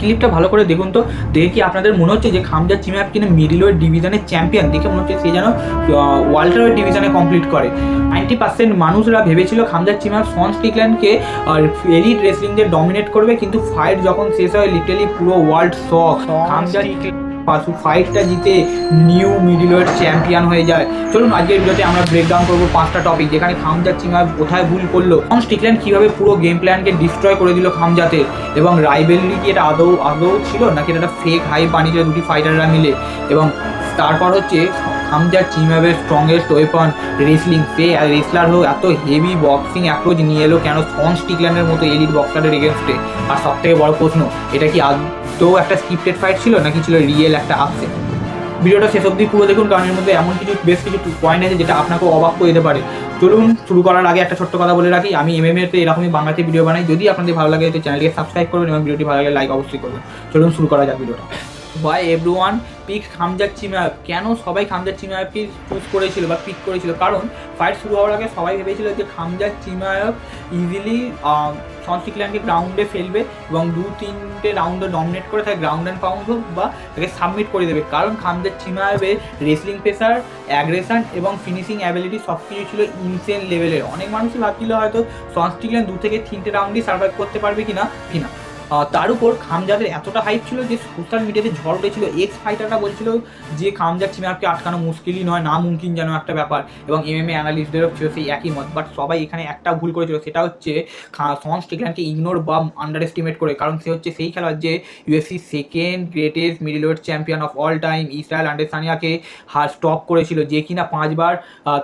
ক্লিপটা ভালো করে দেখুন তো, দেখে কি আপনাদের মনে হচ্ছে যে খামজাদ চিমাব কিনা মিডল ওয়েট ডিভিশনের চ্যাম্পিয়ন? দেখে মনে হচ্ছে সে যেন ওয়াল্টার ওয়েট ডিভিশনে কমপ্লিট করে। 90% মানুষরা ভেবেছিল খামজাদ চিমাব শন স্টিকল্যান্ডকে এলিট রেসলিংদের ডমিনেট করবে, কিন্তু ফাইট যখন শেষ হয় লিটারালি পুরো ওয়ার্ল্ড শক। খামজাদ ফাইটটা জিতে নিউ মিডল ওয়েট চ্যাম্পিয়ন হয়ে যায়। চলুন আজকের ভিডিওতে আমরা ব্রেকডাউন করবো 5টা টপিক, যেখানে খামজাদ চিমাব কোথায় ভুল করলো, শন স্টিকল্যান্ড কীভাবে পুরো গেম প্ল্যানকে ডিস্ট্রয় করে দিল খামজাতের, এবং রাইভেলরি কি এটা আদৌ ছিল নাকি এটা একটা ফেক হাইপ বানিয়েছিল দুটি ফাইটাররা মিলে। এবং তারপর হচ্ছে খামজাদ চিমাবের স্ট্রংগেস্ট ওয়েপন রেসলিং, সে রেসলার হোক এত হেভি বক্সিং অ্যাপ্রোচ নিয়ে এলো কেন শন স্টিকল্যান্ডের মতো এলিট বক্সারের এগেনস্টে। আর সবথেকে বড় প্রশ্ন, এটা কি তো একটা স্ক্রিপ্টেড ফাইট ছিল নাকি ছিল রিয়েল একটা আপসেট? ভিডিওটা শেষ অবধি পুরো দেখুন, কারণ এর মধ্যে এমন বেশ কিছু পয়েন্ট আছে যেটা আপনাকে অবাক করে দিতে পারে। চলুন শুরু করার আগে একটা ছোট্ট কথা বলে রাখি, আমি MMA-তে এরকমই বাংলাতে ভিডিও বানাই। যদি আপনাদের ভালো লাগে তো চ্যানেলটিকে সাবস্ক্রাইব করবেন এবং ভিডিওটি ভালো লাগলে লাইক অবশ্যই করবেন। চলুন শুরু করা যাক ভিডিওটা। Why everyone picked খামজাদ চিমাব? কেন সবাই খামজাদ চিমাবকে চুজ করেছিল বা পিক করেছিল? কারণ ফাইট শুরু হওয়ার আগে সবাই ভেবেছিল যে খামজাদ চিমাব ইজিলি শন স্টিকল্যান্ডকে গ্রাউন্ডে ফেলবে এবং 2-3টে রাউন্ডে ডমিনেট করে তাকে গ্রাউন্ড অ্যান্ড পাউন্ড হোক বা তাকে সাবমিট করে দেবে। কারণ খামজাদ চিমাবের রেসলিং পেসার, অ্যাগ্রেশন এবং ফিনিশিং অ্যাবিলিটি সব কিছু ছিল ইনসেন লেভেলের। অনেক মানুষই ভাবছিল হয়তো শন স্টিকল্যান্ড 2 থেকে 3টে রাউন্ডই সার্ভাইভ করতে পারবে কিনা। তার উপর খামজাদের এতটা হাইপ ছিল যে সোশ্যাল মিডিয়াতে ঝড় উঠেছিল। এক্স ফাইটাররা বলছিল যে খামজাদ চিমাবকে আটকানো মুশকিলই নয়, না মুমকিন যেন একটা ব্যাপার, এবং MMA অ্যানালিস্টদেরও ছিল সেই একই মত। বাট সবাই এখানে একটা ভুল করেছিল, সেটা হচ্ছে শন স্টিকল্যান্ডকে ইগনোর বা আন্ডার এস্টিমেট করে। কারণ সে হচ্ছে সেই খেলোয়াড় যে UFC second greatest middleweight champion of all time Israel আদেসানিয়াকে স্টপ করেছিল, যে কিনা 5বার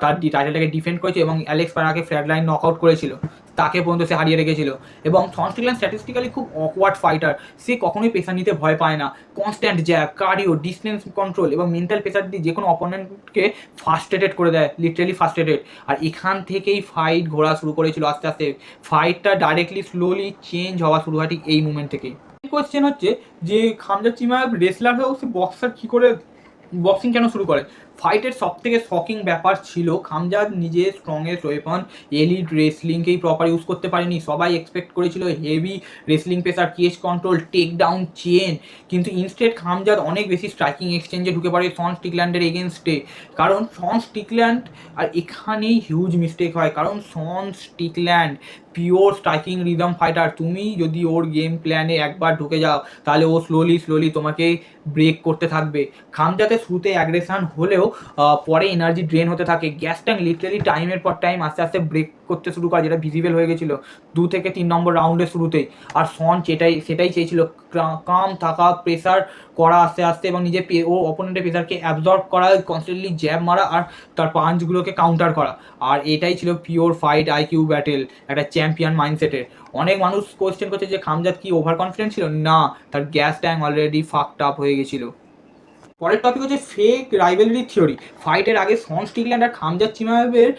তার টাইটেলটাকে ডিফেন্ড করেছে এবং অ্যালেক্স পারাকে ফ্ল্যাট লাইন নক আউট করেছিল, তাকে পর্যন্ত সে হারিয়ে রেখেছিল। এবং শন স্টিকল্যান্ড স্ট্যাটিস্টিক্যালি খুব অকওয়ার্ড ফাইটার, সে কখনোই প্রেসার নিতে ভয় পায় না। Constant jab, cardio, distance control এবং মেন্টাল প্রেসার দিয়ে যে কোনো অপোনেন্টকে ফার্স্ট্রেটেড করে দেয়, লিটারালি ফার্স্ট্রেটেড। আর এখান থেকেই ফাইট ঘোরা শুরু করেছিল আস্তে আস্তে। ফাইটটা ডাইরেক্টলি স্লোলি চেঞ্জ হওয়া শুরু হয় ঠিক এই মুমেন্ট থেকেই। কোয়েশ্চেন হচ্ছে যে খামজাদ চিমাব রেসলার হয়েও সে বক্সার কী করে, বক্সিং কেন শুরু করে? ফাইটের সবথেকে শকিং ব্যাপার ছিল খামজাদ নিজের স্ট্রংগেস্ট ওয়েপন এলিট রেসলিংকেই প্রপার ইউজ করতে পারেনি। সবাই এক্সপেক্ট করেছিল heavy wrestling pressure, cage control, take down, chain, কিন্তু ইনস্টেড খামজাদ অনেক বেশি স্ট্রাইকিং এক্সচেঞ্জে ঢুকে পড়ে শন স্টিকল্যান্ডের এগেনস্টে। কারণ শন স্টিকল্যান্ড, আর এখানেই হিউজ মিস্টেক হয়, কারণ শন স্টিকল্যান্ড পিওর স্ট্রাইকিং রিদম ফাইটার। তুমি যদি ওর গেম প্ল্যানে একবার ঢুকে যাও তাহলে ও স্লোলি তোমাকে ব্রেক করতে থাকবে। খামজাদের শুরুতে অ্যাগ্রেশন হলেও পরে এনার্জি ড্রেন হতে থাকে। গ্যাস ট্যাঙ্ক লিটারালি টাইমের পর টাইম আস্তে আস্তে ব্রেক করতে শুরু করে, যেটা ভিজিবল হয়ে গেছিলো 2 থেকে 3 নম্বর রাউন্ডের শুরুতেই। আর শন সেটাই চেয়েছিল, কাম থাকা, প্রেসার করা আস্তে আস্তে এবং নিজে ও অপোনেন্টের প্রেসারকে অ্যাবজর্ব করা, কনস্ট্যান্টলি জ্যাব মারা আর তার পাঞ্চগুলোকে কাউন্টার করা। আর এটাই ছিল পিওর ফাইট আইকিউ ব্যাটেল, একটা চ্যাম্পিয়ন মাইন্ডসেটের। অনেক মানুষ কোয়েশ্চেন করছে যে খামজাদ কি ওভার কনফিডেন্ট ছিল? না, তার gas tank already fucked up হয়ে গেছিলো। পরের টপিক হচ্ছে ফেক রাইভেলরি থিওরি। ফাইটের আগে শন স্টিকল্যান্ড আর খামজাদ চিমাবের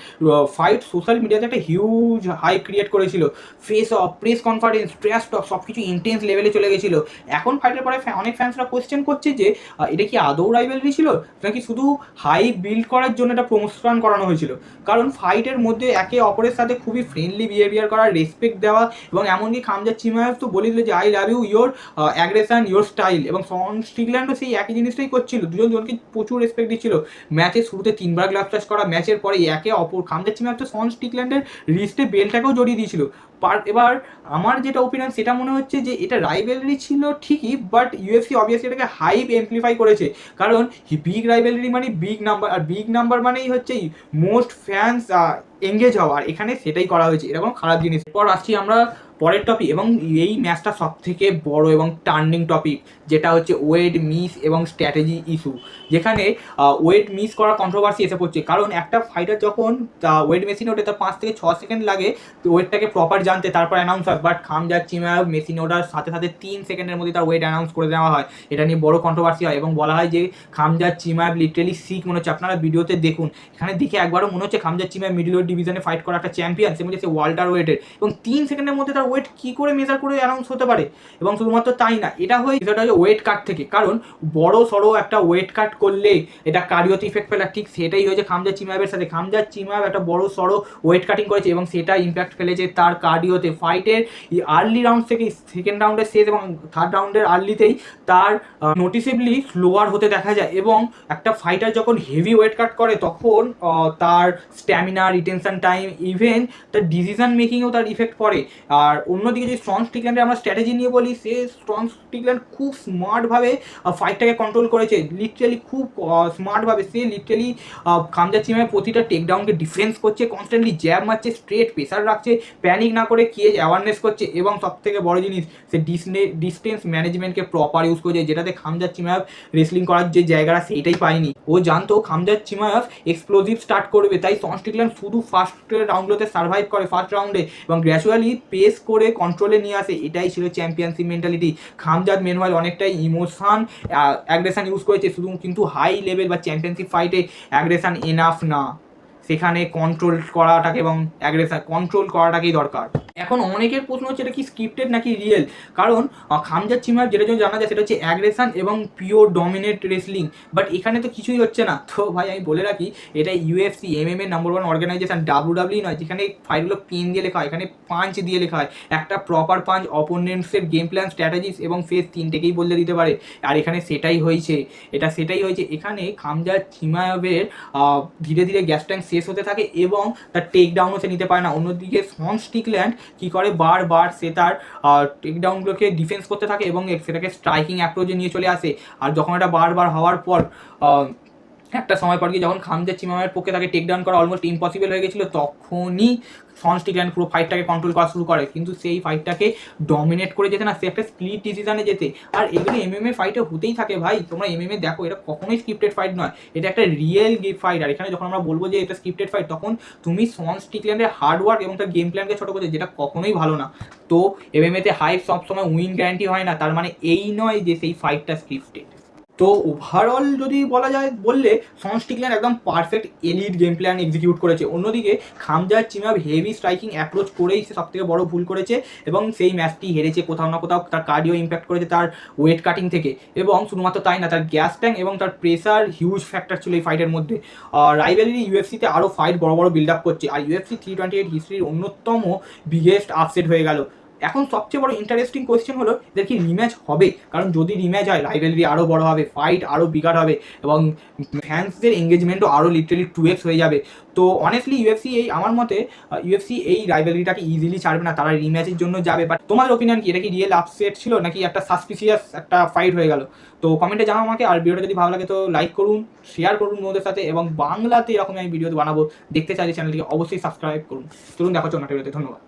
ফাইট সোশ্যাল মিডিয়াতে একটা হিউজ হাইপ ক্রিয়েট করেছিল। Face off, press conference, trash talk সব কিছু ইন্টেন্স লেভেলে চলে গেছিলো। এখন ফাইটের পরে অনেক ফ্যান্সরা কোয়েশ্চেন করছে যে এটা কি আদৌ রাইভেলরি ছিল নাকি শুধু হাইপ বিল্ড করার জন্য এটা প্রমোশন করানো হয়েছিল। কারণ ফাইটের মধ্যে একে অপরের সাথে খুবই ফ্রেন্ডলি বিহেভিয়ার করা, রেসপেক্ট দেওয়া, এবং এমনকি খামজাদ চিমাব তো বলে দিল যে I love you, your aggression, your style, এবং শন স্টিকল্যান্ডও সেই একই জিনিসটাই করছিল। দুজনকে প্রচুর রেসপেক্ট দিচ্ছিল। ম্যাচের শুরুতে 3বার গ্লাভ টাচ করা, ম্যাচের পরে একে অপর খামজাদ চিমাব তো শন স্টিকল্যান্ডের রিস্টে বেল্টটাকেও জড়িয়ে দিয়েছিল। এবার আমার যেটা ওপিনিয়ন সেটা মনে হচ্ছে যে এটা রাইভেলরি ছিল ঠিকই, বাট UFC অবভিয়াসলি এটাকে হাইপ এমপ্লিফাই করেছে। কারণ বিগ রাইভেলরি মানে বিগ নাম্বার, আর বিগ নাম্বার মানেই হচ্ছে মোস্ট ফ্যান্স এঙ্গেজ হওয়া, আর এখানে সেটাই করা হয়েছে। এটা কোনো খারাপ জিনিস। এরপর আসছি আমরা পরের টপিক, এবং এই ম্যাচটা সব থেকে বড় এবং টার্নিং টপিক, যেটা হচ্ছে ওয়েট মিস এবং স্ট্র্যাটেজি ইস্যু। যেখানে ওয়েট মিস করার কন্ট্রোভার্সি এসে পড়ছে। কারণ একটা ফাইটার যখন ওয়েট মেশিনে ওঠে তার 5 থেকে 6 সেকেন্ড লাগে ওয়েটটাকে প্রপার জানতে, তারপর অ্যানাউন্স হয়। বাট খামজাদ চিমাব মেশিনে ওঠার সাথে সাথে 3 সেকেন্ডের মধ্যে তার ওয়েট অ্যানাউন্স করে দেওয়া হয়। এটা নিয়ে বড় কন্ট্রোভার্সি হয় এবং বলা হয় যে খামজাদ চিমাব লিটারালি সিক মনে হচ্ছে। আপনারা ভিডিওতে দেখুন, এখানে দেখে একবারও মনে হচ্ছে খামজাদ চিমাব মিডল ওয়েট ডিভিশনে ফাইট করা একটা চ্যাম্পিয়ন, সে মধ্যে সে ওয়াল্টার ওয়েটের, এবং 3 সেকেন্ডের মধ্যে তার ওয়েট কী করে মেজার করে অ্যানাউন্স হতে পারে? এবং শুধুমাত্র তাই না, এটা হয় বিষয়টা হচ্ছে ওয়েট কাট থেকে, কারণ বড় সড়ো একটা ওয়েট কাট করলে এটা কার্ডিওতে ইফেক্ট ফেলে, ঠিক সেটাই হয়েছে খামজা চিমাবের সাথে। খামজা চিমাব একটা বড় সড়ো ওয়েট কাটিং করেছে এবং সেটা ইম্প্যাক্ট ফেলেছে তার কার্ডিওতে। ফাইটের আর্লি রাউন্ড থেকে সেকেন্ড রাউন্ডের শেষ এবং থার্ড রাউন্ডের আর্লিতেই তার নোটিসেবলি স্লোয়ার হতে দেখা যায়। এবং একটা ফাইটার যখন হেভি ওয়েট কাট করে তখন তার স্ট্যামিনা, রিটেনশন টাইম, ইভেন তার ডিসিশন মেকিংয়েও তার ইফেক্ট পড়ে। আর অন্যদিকে যে স্ট্রং স্টিকল্যান্ডের আমরা স্ট্র্যাটেজি নিয়ে বলি, সে স্ট্রং স্টিকল্যান্ড খুব স্মার্টভাবে ফাইটটাকে কন্ট্রোল করেছে, লিটারেলি খুব স্মার্টভাবে। সে লিটারেলি খামজা চিমাবের প্রতিটা টেকডাউনকে ডিফেন্স করছে, কনস্ট্যান্টলি জ্যাব মারছে, স্ট্রেট প্রেসার রাখছে, প্যানিক না করে কেজ অ্যাওয়ারনেস করছে, এবং সবথেকে বড় জিনিস সে ডিস্টেন্স ম্যানেজমেন্টকে প্রপার ইউজ করছে, যেটাতে খামজা চিমাব রেসলিং করার যে জায়গাটা সেইটাই পায়নি। ও জানতো খামজা চিমাব এক্সপ্লোজিভ স্টার্ট করবে, তাই স্ট্রং স্টিকল্যান্ড শুধু ফার্স্ট রাউন্ডগুলোতে সার্ভাইভ করে, ফার্স্ট রাউন্ডে, এবং গ্র্যাজুয়ালি পেস করে কন্ট্রোলে নিয়ে আসে। এটাই ছিল চ্যাম্পিয়নশিপ মেন্টালিটি। খামজাদ মেনওয়াইল অনেকটাই ইমোশন অ্যাগ্রেশন ইউজ করেছে শুধু, কিন্তু হাই লেভেল বা চ্যাম্পিয়নশিপ ফাইটে অ্যাগ্রেশন এনাফ না, সেখানে কন্ট্রোল করাটাকে এবং অ্যাগ্রেশন কন্ট্রোল করাটাকেই দরকার। এখন অনেকের প্রশ্ন হচ্ছে এটা কি স্ক্রিপ্টেড নাকি রিয়েল? কারণ খামজা চিমাব যেটা জন্য জানা যায় সেটা হচ্ছে অ্যাগ্রেশন এবং পিওর ডমিনেট রেসলিং, বাট এখানে তো কিছুই হচ্ছে না। তো ভাই আমি বলে রাখি, এটা UFC MMA number 1 organisation, WWE নয়, যেখানে ফাইটগুলো পেন দিয়ে লেখা হয়, এখানে পাঞ্চ দিয়ে লেখা হয়। একটা প্রপার পাঞ্চ অপোনেন্টসের গেম প্ল্যান, স্ট্র্যাটেজিস এবং ফেস তিনটেকেই বলে দিতে পারে। আর এখানে সেটাই হয়েছে, সেটাই হয়েছে। এখানে খামজা চিমাবের ধীরে ধীরে গ্যাস ট্যাঙ্ক শেষ হতে থাকে এবং তার টেক ডাউনও সে নিতে পারে না। অন্যদিকে স্ট্রং স্টিকল্যান্ড কী করে, বারবার সে তার টেকডাউনগুলোকে ডিফেন্স করতে থাকে এবং সেটাকে স্ট্রাইকিং অ্যাপ্রোচে নিয়ে চলে আসে। আর যখন এটা বারবার হওয়ার পর একটা সময় পর গিয়ে যখন খামজা চিমাবের পক্ষে তাকে টেকডাউন করা অলমোস্ট ইম্পসিবল হয়ে গেছিলো, তখনই স্ট্রং স্টিকল্যান্ড পুরো ফাইটটাকে কন্ট্রোল করা শুরু করে। কিন্তু সেই ফাইটটাকে ডমিনেট করে যেতে না, সে একটা স্প্লিট ডিসিশনে যেতে। আর এগুলো MMA ফাইটে হতেই থাকে ভাই, তোমরা MMA দেখো, এটা কখনোই স্ক্রিপ্টেড ফাইট নয়, এটা একটা রিয়েল ফাইট। আর এখানে যখন আমরা বলবো যে এটা স্ক্রিপ্টেড ফাইট, তখন তুমি স্ট্রং স্টিকল্যান্ডের হার্ডওয়ার্ক এবং তার গেম প্ল্যানকে ছোটো করছে, যেটা কখনোই ভালো না। তো MMA-তে হাইপ সবসময় উইন গ্যারান্টি হয় না, তার মানে এই নয় যে সেই ফাইটটা স্ক্রিপ্টেড। তো ওভারঅল যদি বলা যায়, বললে স্ট্রং স্টিকল্যান্ড একদম perfect elite game plan execute করেছে। অন্যদিকে খামজা চিমাব হেভি স্ট্রাইকিং অ্যাপ্রোচ করেই সে সবথেকে বড় ভুল করেছে এবং সেই ম্যাচটি হেরেছে। কোথাও না কোথাও তার কার্ডিও ইম্প্যাক্ট করেছে তার ওয়েট কাটিং থেকে, এবং শুধুমাত্র তাই না, তার গ্যাস ট্যাঙ্ক এবং তার প্রেসার হিউজ ফ্যাক্টর ছিল এই ফাইটের মধ্যে। রাইভেলরি UFC-তে আরও ফাইট বড় বড় বিল্ড আপ করছে, আর UFC 328 হিস্ট্রির অন্যতম বিগেস্ট আপসেট হয়ে গেল। এখন সবচেয়ে বড় ইন্টারেস্টিং কোয়েশ্চেন হলো, এদের কি রিম্যাচ হবে? কারণ যদি রিম্যাচ হয়, রাইভেলরি আরও বড় হবে, ফাইট আরও বিগার হবে এবং ফ্যান্সদের এঙ্গেজমেন্টও আরও লিটারালি 2x হয়ে যাবে। তো অনেস্টলি আমার মতে UFC এই রাইভেলরিটাকে ইজিলি ছাড়বে না, তারা রিম্যাচের জন্য যাবে। বাট তোমাদের ওপিনিয়ন কি? এটা কি রিয়েল আপসেট ছিল নাকি একটা সাসপিসিয়াস একটা ফাইট হয়ে গেল? তো কমেন্টে জানাও আমাকে। আর ভিডিওটা যদি ভালো লাগে তো লাইক করুন, শেয়ার করুন বন্ধুদের সাথে, এবং বাংলাতে এরকম আমি ভিডিও বানাবো, দেখতে চাইলে চ্যানেলটিকে অবশ্যই সাবস্ক্রাইব করুন। চলুন দেখা হচ্ছে অন্য ভিডিওতে। ধন্যবাদ।